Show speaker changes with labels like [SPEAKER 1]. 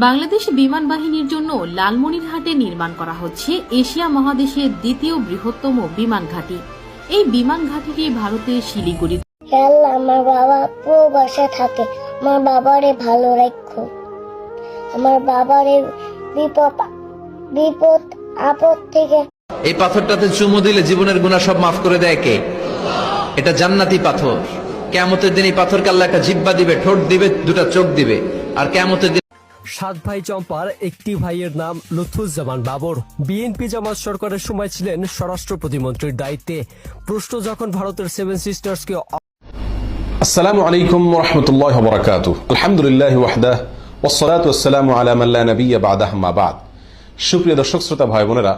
[SPEAKER 1] বাংলাদেশ বিমান বাহিনীর জন্য লালমনিরহাটে নির্মাণ করা হচ্ছে এশিয়া মহাদেশের দ্বিতীয় বৃহত্তম বিমান ঘাঁটি। এই বিমান ঘাঁটিটি ভারতের শিলিগুড়ি।
[SPEAKER 2] আমার বাবা প্রবাসে থাকে, আমার বাবারে ভালো রাখো, আমার বাবারে বিপদ আপদ থেকে।
[SPEAKER 3] এই পাথরটাতে চুমু দিলে জীবনের গুনাহ সব মাফ করে দেয় কে? এটা জান্নাতি পাথর। কিয়ামতের দিন এই পাথরকে আল্লাহ একটা জিহ্বা দিবে, ঠোঁট দিবে, দুটা চোখ দিবে। আর কিয়ামতের দিন
[SPEAKER 4] 7 ভাই চম্পার একটি ভাইয়ের নাম লুৎফুজ্জামান বাবর। বিএনপি জামাত সরকারের সময় ছিলেন স্বরাষ্ট্র প্রতিমন্ত্রীর দায়িত্বে। প্রশ্ন যখন ভারতের 7 সিস্টার্সকে।
[SPEAKER 5] আসসালামু আলাইকুম ওয়া রাহমাতুল্লাহি ওয়া বারাকাতুহু। আলহামদুলিল্লাহি ওয়াহদাহু ওয়াস সালাতু ওয়াস সালামু আলা মান লা নাবিয়্যা বা'দাহু, আম্মা বা'দ। সুপ্রিয় দর্শক শ্রোতা ভাই বোনেরা,